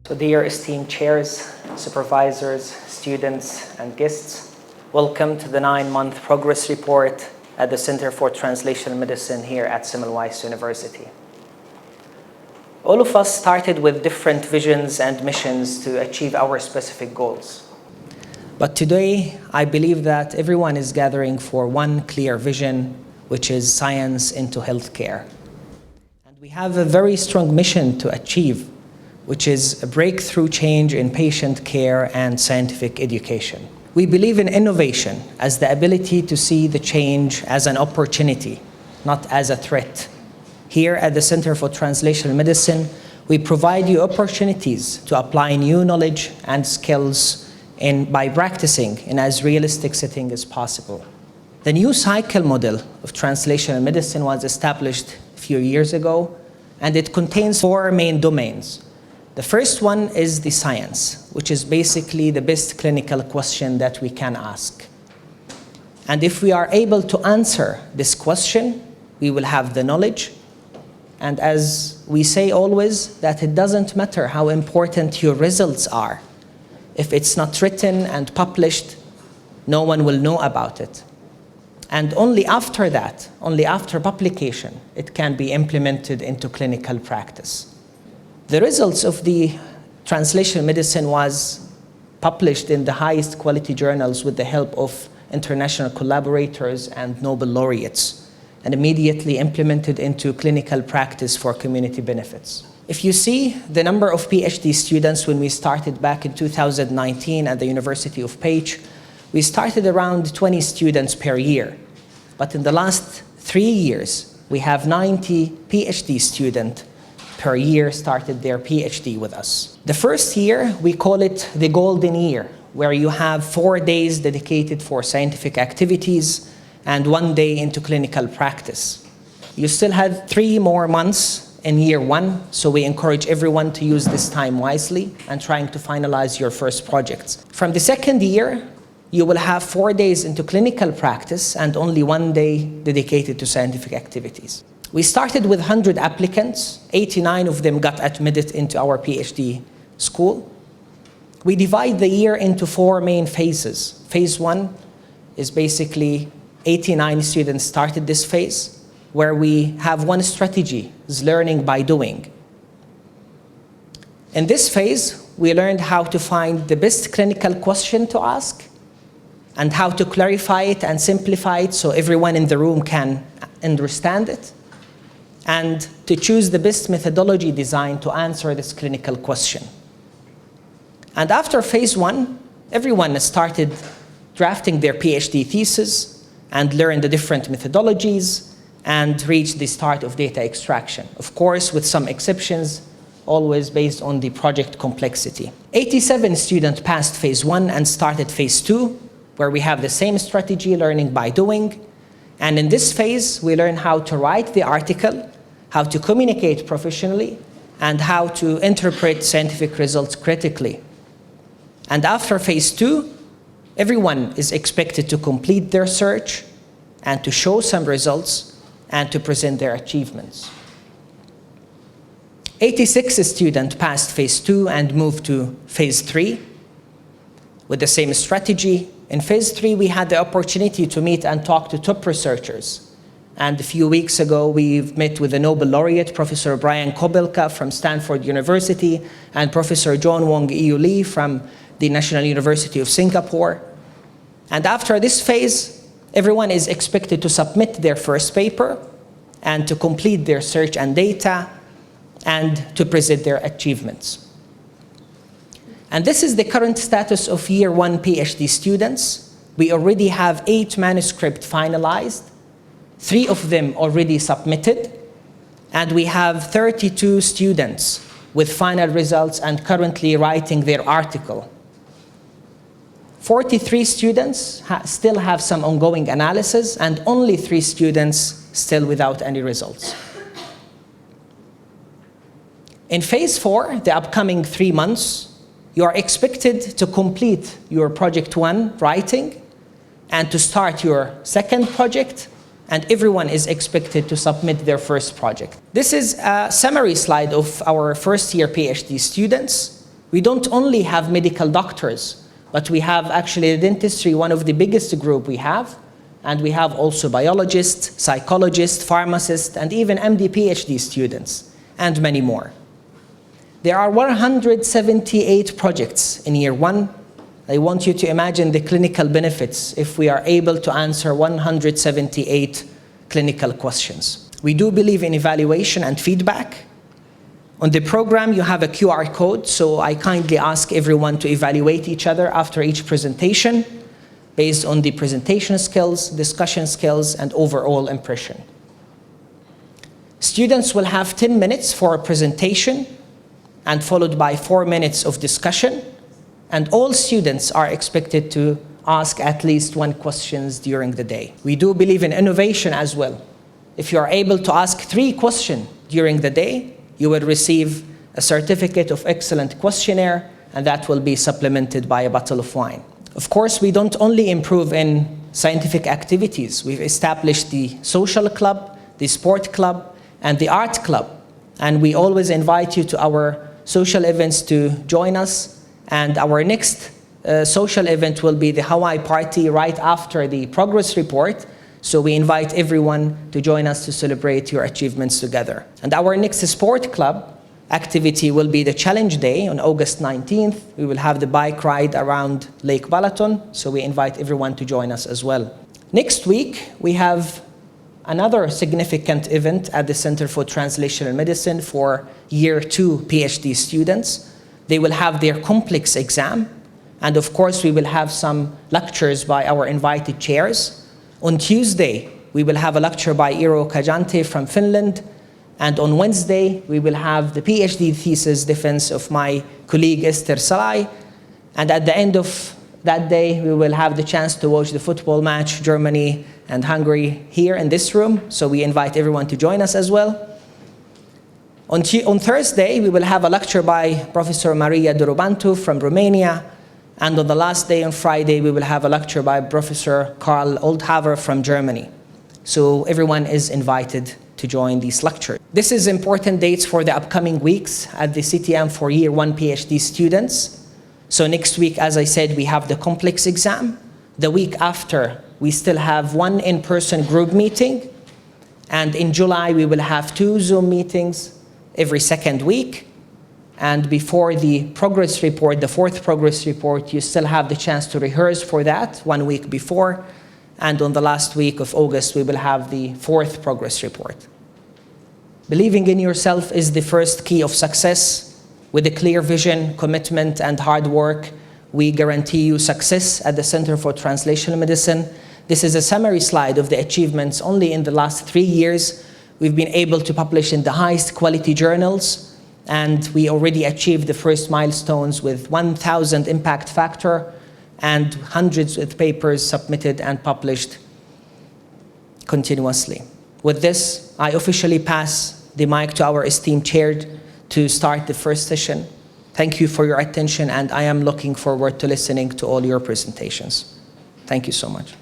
So dear esteemed chairs, supervisors, students, and guests, welcome to the 9-month progress report at the Center for Translational Medicine here at Semmelweis University. All of us started with different visions and missions to achieve our specific goals. But today, I believe that everyone is gathering for one clear vision, which is science into healthcare. And we have a very strong mission to achieve, which is a breakthrough change in patient care and scientific education. We believe in innovation as the ability to see the change as an opportunity, not as a threat. Here at the Center for Translational Medicine, we provide you opportunities to apply new knowledge and skills by practicing in as realistic setting as possible. The new cycle model of translational medicine was established a few years ago, and it contains 4 main domains. The first one is the science, which is basically the best clinical question that we can ask. And if we are able to answer this question, we will have the knowledge. And as we say always, that it doesn't matter how important your results are. If it's not written and published, no one will know about it. And only after that, only after publication, it can be implemented into clinical practice. The results of the translational medicine was published in the highest quality journals with the help of international collaborators and Nobel laureates, and immediately implemented into clinical practice for community benefits. If you see the number of PhD students when we started back in 2019 at the University of Page, we started around 20 students per year. But in the last 3 years, we have 90 PhD students per year started their PhD with us. The first year, we call it the golden year, where you have 4 days dedicated for scientific activities and 1 day into clinical practice. You still had 3 more months in year 1, so we encourage everyone to use this time wisely and trying to finalize your first projects. From the second year, you will have 4 days into clinical practice and only 1 day dedicated to scientific activities. We started with 100 applicants. 89 of them got admitted into our PhD school. We divide the year into 4 main phases. Phase 1 is basically 89 students started this phase, where we have one strategy, is learning by doing. In this phase, we learned how to find the best clinical question to ask and how to clarify it and simplify it so everyone in the room can understand it, and to choose the best methodology design to answer this clinical question. And after phase 1, everyone started drafting their PhD thesis and learned the different methodologies and reach the start of data extraction. Of course, with some exceptions, always based on the project complexity. 87 students passed phase 1 and started phase 2, where we have the same strategy, learning by doing. And in this phase, we learn how to write the article, how to communicate professionally, and how to interpret scientific results critically. And after phase 2, everyone is expected to complete their search and to show some results and to present their achievements. 86 students passed phase 2 and moved to phase 3 with the same strategy. In phase 3, we had the opportunity to meet and talk to top researchers. And a few weeks ago, we've met with the Nobel laureate, Professor Brian Kobylka from Stanford University, and Professor John Wong Eu Lee from the National University of Singapore. And after this phase, everyone is expected to submit their first paper and to complete their search and data and to present their achievements. And this is the current status of year 1 PhD students. We already have 8 manuscripts finalized, 3 of them already submitted, and we have 32 students with final results and currently writing their article. 43 students still have some ongoing analysis, and only 3 students still without any results. In phase 4, the upcoming 3 months, you are expected to complete your project 1 writing and to start your second project, and everyone is expected to submit their first project. This is a summary slide of our first year PhD students. We don't only have medical doctors, but we have actually dentistry, one of the biggest group we have, and we have also biologists, psychologists, pharmacists, and even MD, PhD students, and many more. There are 178 projects in year one. I want you to imagine the clinical benefits if we are able to answer 178 clinical questions. We do believe in evaluation and feedback. On the program, you have a QR code, so I kindly ask everyone to evaluate each other after each presentation based on the presentation skills, discussion skills, and overall impression. Students will have 10 minutes for a presentation and followed by 4 minutes of discussion, and all students are expected to ask at least one question during the day. We do believe in innovation as well. If you are able to ask 3 questions during the day, you will receive a certificate of excellent questionnaire, and that will be supplemented by a bottle of wine. Of course, we don't only improve in scientific activities. We've established the social club, the sport club, and the art club. And we always invite you to our social events to join us. And our next social event will be the Hawaii party right after the progress report. So we invite everyone to join us to celebrate your achievements together. And our next sport club activity will be the Challenge Day on August 19th. We will have the bike ride around Lake Balaton, so we invite everyone to join us as well. Next week, we have another significant event at the Center for Translational Medicine for Year 2 PhD students. They will have their complex exam, and of course, we will have some lectures by our invited chairs. On Tuesday, we will have a lecture by Eero Kajante from Finland, and on Wednesday, we will have the PhD thesis defense of my colleague Esther Salai. And at the end of that day, we will have the chance to watch the football match, Germany and Hungary, here in this room. So we invite everyone to join us as well. On Thursday, we will have a lecture by Professor Maria Dorobantu from Romania. And on the last day, on Friday, we will have a lecture by Professor Karl Oldhaver from Germany. So everyone is invited to join these lectures. This is important dates for the upcoming weeks at the CTM for Year 1 PhD students. So next week, as I said, we have the complex exam. The week after, we still have 1 in-person group meeting. And in July, we will have 2 Zoom meetings every second week. And before the progress report, the 4th progress report, you still have the chance to rehearse for that 1 week before. And on the last week of August, we will have the 4th progress report. Believing in yourself is the first key of success. With a clear vision, commitment, and hard work, we guarantee you success at the Center for Translational Medicine. This is a summary slide of the achievements. Only in the last 3 years, we've been able to publish in the highest quality journals, and we already achieved the first milestones with 1,000 impact factor and hundreds of papers submitted and published continuously. With this, I officially pass the mic to our esteemed chair to start the first session. Thank you for your attention, and I am looking forward to listening to all your presentations. Thank you so much.